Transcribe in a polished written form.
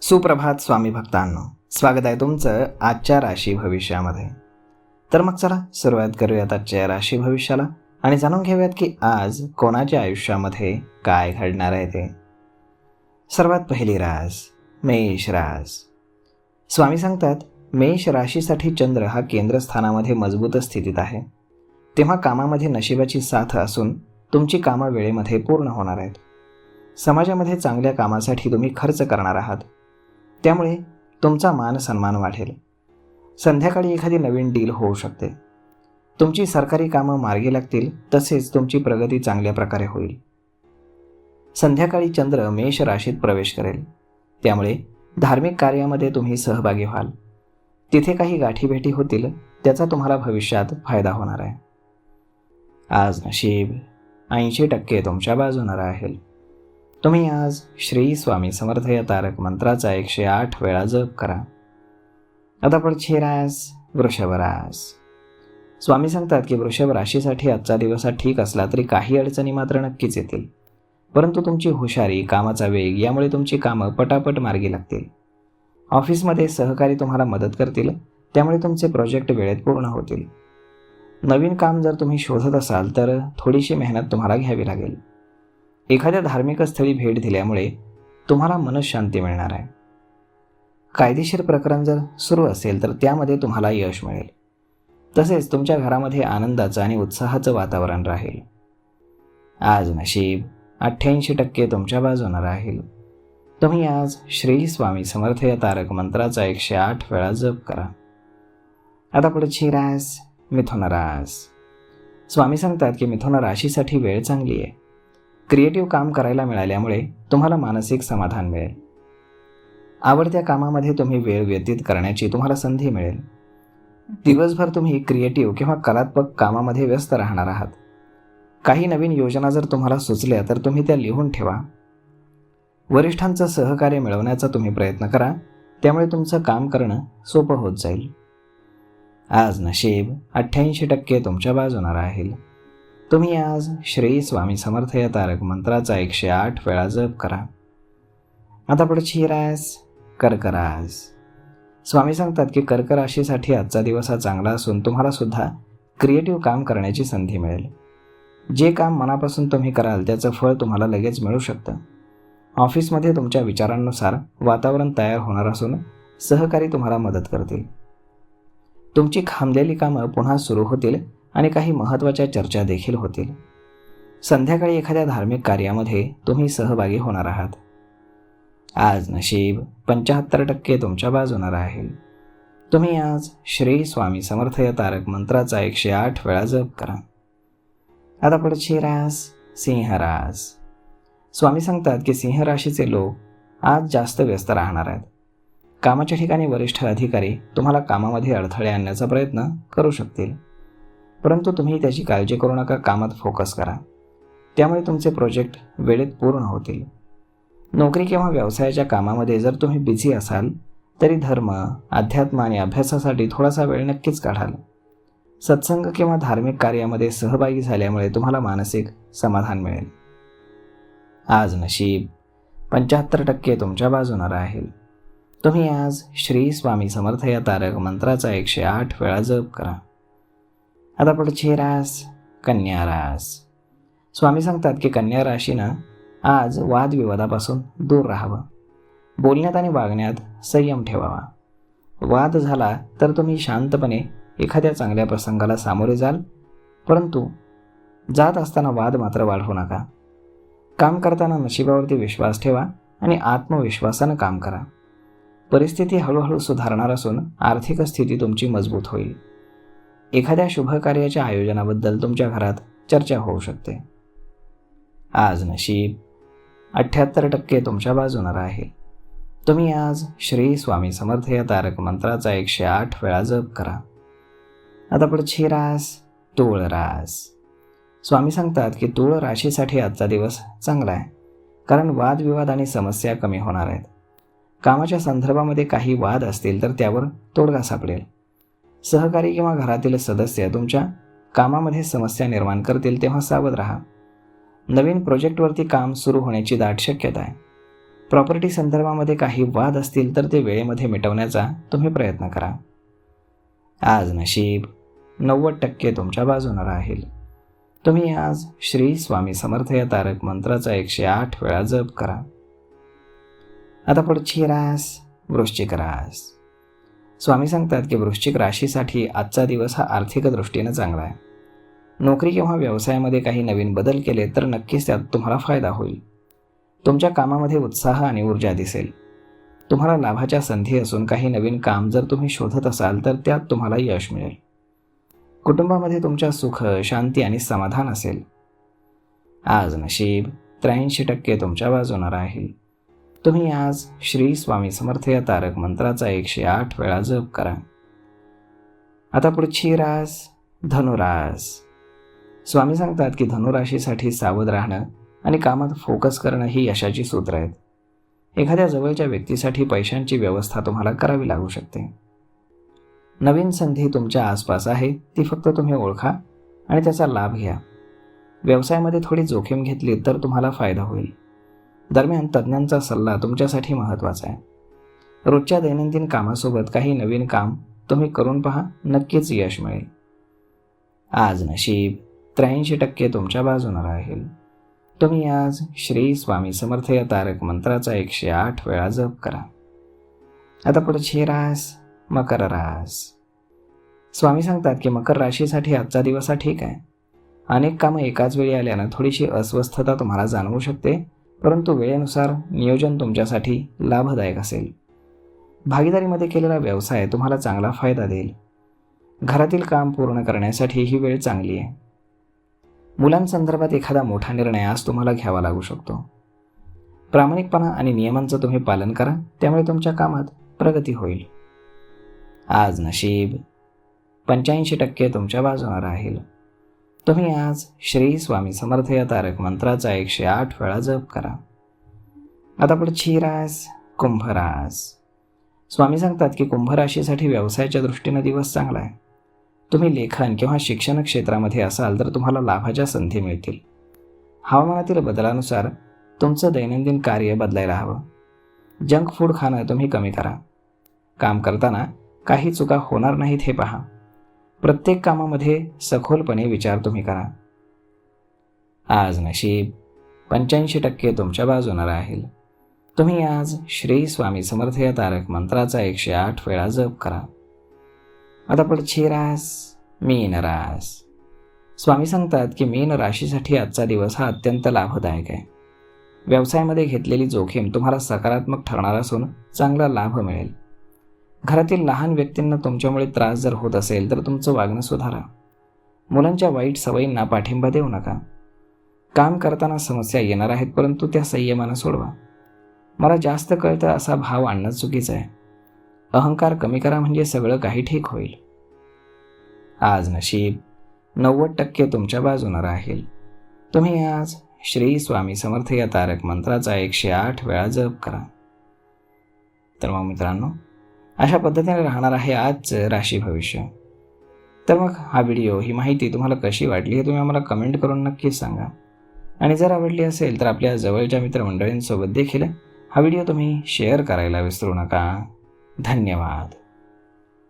सुप्रभात स्वामी भक्तांनो, स्वागत आहे तुमचं आजच्या राशी भविष्यामध्ये. तर मग चला सुरुवात करूयात आजच्या राशी भविष्याला आणि जाणून घेऊयात की आज कोणाच्या आयुष्यामध्ये काय घडणार आहे ते. सर्वात पहिली रास मेष रास. स्वामी सांगतात मेष राशीसाठी चंद्र हा केंद्रस्थानामध्ये मजबूत स्थितीत आहे. तेव्हा कामामध्ये नशिबाची साथ असून तुमची कामं वेळेमध्ये पूर्ण होणार आहेत. समाजामध्ये चांगल्या कामासाठी तुम्ही खर्च करणार आहात, त्यामुळे तुमचा मान सन्मान वाढेल. संध्याकाळी एखादी नवीन डील होऊ शकते. तुमची सरकारी कामं मार्गी लागतील, तसेच तुमची प्रगती चांगल्या प्रकारे होईल. संध्याकाळी चंद्र मेष राशीत प्रवेश करेल, त्यामुळे धार्मिक कार्यामध्ये तुम्ही सहभागी व्हाल. तिथे काही गाठीभेटी होतील, त्याचा तुम्हाला भविष्यात फायदा होणार आहे. आज नशीब 80% तुमच्या बाजूने राहील. तुम्ही आज श्री स्वामी समर्थ या तारक मंत्राचा 108 वेळा जप करा. आता पुढची रास वृषभ रास. स्वामी सांगतात की वृषभ राशीसाठी आजचा दिवस हा ठीक असला तरी काही अडचणी मात्र नक्कीच येतील. परंतु तुमची हुशारी, कामाचा वेग यामुळे तुमची कामं पटापट मार्गी लागतील. ऑफिसमध्ये सहकारी तुम्हाला मदत करतील, त्यामुळे तुमचे प्रोजेक्ट वेळेत पूर्ण होतील. नवीन काम जर तुम्ही शोधत असाल तर थोडीशी मेहनत तुम्हाला घ्यावी लागेल. एखाद्या धार्मिक स्थळी भेट दिल्यामुळे तुम्हाला मनःशांती मिळणार आहे. कायदेशीर प्रकरण जर सुरू असेल तर त्यामध्ये तुम्हाला यश मिळेल. तसेच तुमच्या घरामध्ये आनंदाचं आणि उत्साहाचं वातावरण राहील. आज नशीब 88% तुमच्या बाजूने राहील. तुम्ही आज श्री स्वामी समर्थ या तारक मंत्राचा 108 वेळा जप करा. आता पुढची रास मिथुन रास. स्वामी सांगतात की मिथुन राशीसाठी वेळ चांगली आहे. क्रिएटिव्ह काम करायला मिळाल्यामुळे तुम्हाला मानसिक समाधान मिळेल. आवडत्या कामामध्ये तुम्ही वेळ व्यतीत करण्याची तुम्हाला संधी मिळेल. दिवसभर तुम्ही क्रिएटिव्ह किंवा कलात्मक कामामध्ये व्यस्त राहणार आहात. काही नवीन योजना जर तुम्हाला सुचल्या तर तुम्ही त्या लिहून ठेवा. वरिष्ठांचं सहकार्य मिळवण्याचा तुम्ही प्रयत्न करा, त्यामुळे तुमचं काम करणं सोपं होत जाईल. आज नशीब 88% तुमच्या बाजूने राहील. तुम्ही आज श्री स्वामी समर्थ या तारक मंत्राचा 108 वेळा जप करा. आता पुढची रास कर्क रास. स्वामी सांगतात की कर्क राशीसाठी आजचा दिवस हा चांगला असून तुम्हाला सुद्धा क्रिएटिव्ह काम करण्याची संधी मिळेल. जे काम मनापासून तुम्ही कराल त्याचं फळ तुम्हाला लगेच मिळू शकतं. ऑफिसमध्ये तुमच्या विचारांनुसार वातावरण तयार होणार असून सहकारी तुम्हाला मदत करतील. तुमची थांबलेली कामं पुन्हा सुरू होतील आणि काही महत्त्वाच्या चर्चा देखील होतील. संध्याकाळी एखाद्या धार्मिक कार्यामध्ये तुम्ही सहभागी होणार आहात. आज नशीब 75% तुमच्या बाजूने राहील. तुम्ही आज श्री स्वामी समर्थ या तारक मंत्राचा 108 वेळा जप करा. आता पुढची रास सिंह रास. स्वामी सांगतात की सिंह राशीचे लोक आज जास्त व्यस्त राहणार आहेत. कामाच्या ठिकाणी वरिष्ठ अधिकारी तुम्हाला कामामध्ये अडथळे आणण्याचा प्रयत्न करू शकतील, परंतु तुम्ही त्याची काळजी करू नका. कामात फोकस करा, त्यामुळे तुमचे प्रोजेक्ट वेळेत पूर्ण होतील. नोकरी किंवा व्यवसायाच्या कामामध्ये जर तुम्ही बिझी असाल तरी धर्म, अध्यात्म आणि अभ्यासासाठी थोडासा वेळ नक्कीच काढाल. सत्संग किंवा धार्मिक कार्यामध्ये सहभागी झाल्यामुळे तुम्हाला मानसिक समाधान मिळेल. आज नशीब 75% तुमच्या बाजूने राहील. तुम्ही आज श्री स्वामी समर्थ या तारक मंत्राचा 108 वेळा जप करा. आता पुढची रास कन्या रास. स्वामी सांगतात की कन्या राशीनं आज वादविवादापासून दूर राहावं. बोलण्यात आणि वागण्यात संयम ठेवावा. वाद झाला तर तुम्ही शांतपणे एखाद्या चांगल्या प्रसंगाला सामोरे जाल, परंतु जात असताना वाद मात्र वाढवू नका. काम करताना नशिबावरती विश्वास ठेवा आणि आत्मविश्वासानं काम करा. परिस्थिती हळूहळू सुधारणार असून आर्थिक स्थिती तुमची मजबूत होईल. एखाद्या शुभ कार्याच्या आयोजनाबद्दल तुमच्या घरात चर्चा होऊ शकते. आज नशीब 78% तुमच्या बाजूने राहील. तुम्ही आज श्री स्वामी समर्थ या तारक मंत्राचा 108 वेळा जप करा. आता पुढची रास तूळ रास. स्वामी सांगतात की तूळ राशीसाठी आजचा दिवस चांगला आहे, कारण वादविवाद आणि समस्या कमी होणार आहेत. कामाच्या संदर्भामध्ये काही वाद असतील तर त्यावर तोडगा सापडेल. सहकारी किंवा घरातील सदस्य तुमच्या कामामध्ये समस्या निर्माण करतील, तेव्हा सावध राहा. नवीन प्रोजेक्टवरती काम सुरू होण्याची दाट शक्यता आहे. प्रॉपर्टी संदर्भामध्ये काही वाद असतील तर ते वेळेमध्ये मिटवण्याचा तुम्ही प्रयत्न करा. आज नशीब 90% तुमच्या बाजूने राहील. तुम्ही आज श्री स्वामी समर्थ या तारक मंत्राचा 108 वेळा जप करा. आता पुढची रास वृश्चिक रास. स्वामी सांगतात की वृश्चिक राशीसाठी आजचा दिवस हा आर्थिक दृष्टीने चांगला आहे. नोकरी किंवा व्यवसायामध्ये काही नवीन बदल केले तर नक्कीच त्यात तुम्हाला फायदा होईल. तुमच्या कामामध्ये उत्साह आणि ऊर्जा दिसेल. तुम्हाला लाभाच्या संधी असून काही नवीन काम जर तुम्ही शोधत असाल तर त्यात तुम्हाला यश मिळेल. कुटुंबामध्ये तुमच्या सुख, शांती आणि समाधान असेल. आज नशीब 83% तुमच्या बाजूने राहील. तुम्ही आज श्री स्वामी समर्थ या तारक मंत्राचा 108 वेळा जप करा. आता पुढची रास धनुरास. स्वामी सांगतात की धनुराशीसाठी सावध राहणं आणि कामात फोकस करणं ही यशाची सूत्र आहेत. एखाद्या जवळच्या व्यक्तीसाठी पैशांची व्यवस्था तुम्हाला करावी लागू शकते. नवीन संधी तुमच्या आसपास आहे, ती फक्त तुम्ही ओळखा आणि त्याचा लाभ घ्या. व्यवसायामध्ये थोडी जोखीम घेतली तर तुम्हाला फायदा होईल. दरम्यान तज्ज्ञांचा सल्ला तुमच्यासाठी महत्त्वाचा आहे. रोजच्या दैनंदिन कामासोबत काही नवीन काम तुम्ही करून पहा, नक्कीच यश मिळेल. आज नशीब 83% तुमच्या बाजूने राहील. तुम्ही आज श्री स्वामी समर्थ या तारक मंत्राचा 108 वेळा जप करा. आता पुढची रास मकर रास. स्वामी सांगतात की मकर राशीसाठी आजचा दिवस हा ठीक आहे. अनेक कामं एकाच वेळी आल्यानं थोडीशी अस्वस्थता तुम्हाला जाणवू शकते, परंतु वेळेनुसार नियोजन तुमच्यासाठी लाभदायक असेल. भागीदारीमध्ये केलेला व्यवसाय तुम्हाला चांगला फायदा देईल. घरातील काम पूर्ण करण्यासाठी ही वेळ चांगली आहे. मुलांसंदर्भात एखादा मोठा निर्णय आज तुम्हाला घ्यावा लागू शकतो. प्रामाणिकपणा आणि नियमांचं तुम्ही पालन करा, त्यामुळे तुमच्या कामात प्रगती होईल. आज नशीब 85% तुमच्या बाजूने राहील. तुम्ही आज श्री स्वामी समर्थ या तारक मंत्राचा 108 वेळा जप करा. आता पुढची रास कुंभ रास. स्वामी सांगतात की कुंभ राशीसाठी व्यवसायाच्या दृष्टीने दिवस चांगला आहे. तुम्ही लेखन किंवा शिक्षण क्षेत्रामध्ये असाल तर तुम्हाला लाभाच्या संधी मिळतील. हवामानातील बदलानुसार तुमचं दैनंदिन कार्य बदलायला हवं. जंक फूड खाणं तुम्ही कमी करा. काम करताना काही चुका होणार नाहीत हे पहा. प्रत्येक कामामध्ये सखोलपणे विचार तुम्ही करा. आज नशीब 85% तुमच्या बाजूने राहील. तुम्ही आज श्री स्वामी समर्थ या तारक मंत्राचा 108 वेळा जप करा. आता पुढची रास मीन रास. स्वामी सांगतात की मीन राशीसाठी आजचा दिवस हा अत्यंत लाभदायक आहे. व्यवसायामध्ये घेतलेली जोखीम तुम्हाला सकारात्मक ठरणार असून चांगला लाभ मिळेल. घरातील लहान व्यक्तींना तुमच्यामुळे त्रास जर होत असेल तर तुमचं वागणं सुधारा. मुलांच्या वाईट सवयींना पाठिंबा देऊ नका. काम करताना समस्या येणार आहेत, परंतु त्या संयमानं सोडवा. मला जास्त कळतं असा भाव आणणं चुकीचं आहे. अहंकार कमी करा, म्हणजे सगळं काही ठीक होईल. आज नशीब 90% तुमच्या बाजूने राहील. तुम्ही आज श्री स्वामी समर्थ या तारक मंत्राचा 108 वेळा जप करा. तर मग मित्रांनो, अशा पद्धतीने राहणार आहे आजचं राशी भविष्य. तर मग हा व्हिडिओ, ही माहिती तुम्हाला कशी वाटली हे तुम्ही आम्हाला कमेंट करून नक्कीच सांगा. आणि जर आवडली असेल तर आपल्या जवळच्या मित्रमंडळींसोबत देखील हा व्हिडिओ तुम्ही शेअर करायला विसरू नका. धन्यवाद.